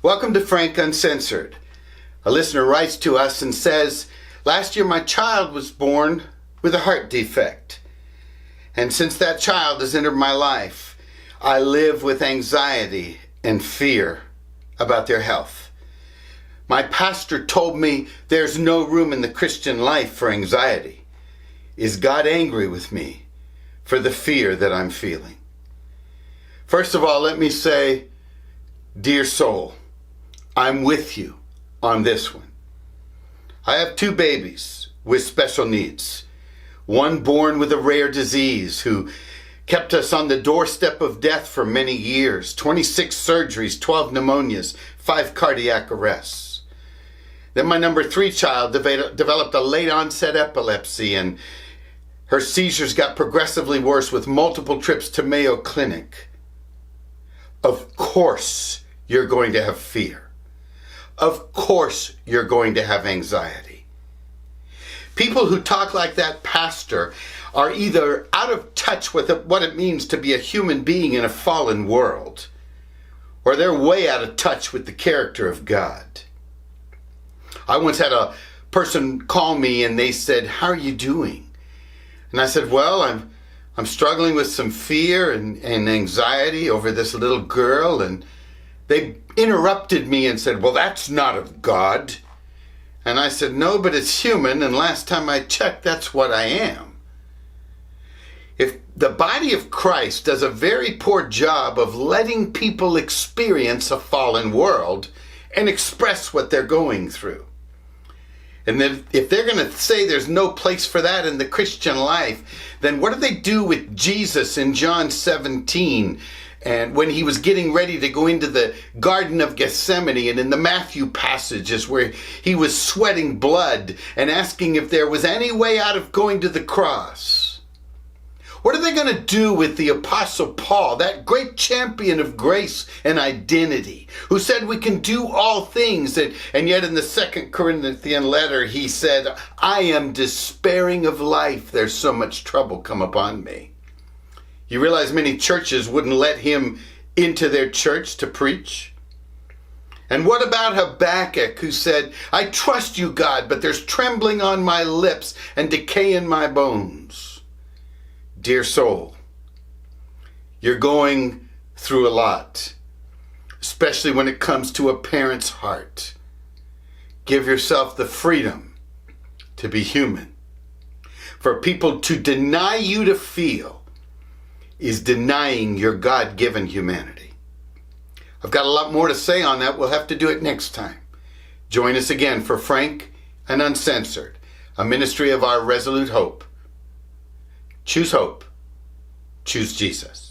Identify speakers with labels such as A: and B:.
A: Welcome to Frank Uncensored. A listener writes to us and says, "Last year my child was born with a heart defect. And since that child has entered my life, I live with anxiety and fear about their health. My pastor told me there's no room in the Christian life for anxiety. Is God angry with me for the fear that I'm feeling?" First of all, let me say, dear soul, I'm with you on this one. I have two babies with special needs. One born with a rare disease who kept us on the doorstep of death for many years, 26 surgeries, 12 pneumonias, 5 cardiac arrests. Then my number 3 child developed a late onset epilepsy, and her seizures got progressively worse with multiple trips to Mayo Clinic. Of course you're going to have fear. Of course you're going to have anxiety. People who talk like that pastor are either out of touch with what it means to be a human being in a fallen world, or they're way out of touch with the character of God. I once had a person call me and they said, "How are you doing?" And I said, "Well, I'm struggling with some fear and anxiety over this little girl." And they interrupted me and said, "Well, that's not of God." And I said, "No, but it's human, and last time I checked, that's what I am." If the body of Christ does a very poor job of letting people experience a fallen world and express what they're going through, and then if they're going to say there's no place for that in the Christian life, then what do they do with Jesus in John 17? And when he was getting ready to go into the Garden of Gethsemane, and in the Matthew passages where he was sweating blood and asking if there was any way out of going to the cross. What are they going to do with the Apostle Paul, that great champion of grace and identity, who said we can do all things, and yet in the 2 Corinthian letter he said, "I am despairing of life. There's so much trouble come upon me." You realize many churches wouldn't let him into their church to preach? And what about Habakkuk, who said, "I trust you, God, but there's trembling on my lips and decay in my bones"? Dear soul, you're going through a lot, especially when it comes to a parent's heart. Give yourself the freedom to be human. For people to deny you to feel is denying your God-given humanity. I've got a lot more to say on that. We'll have to do it next time. Join us again for Frank and Uncensored, a ministry of our Resolute Hope. Choose hope. Choose Jesus.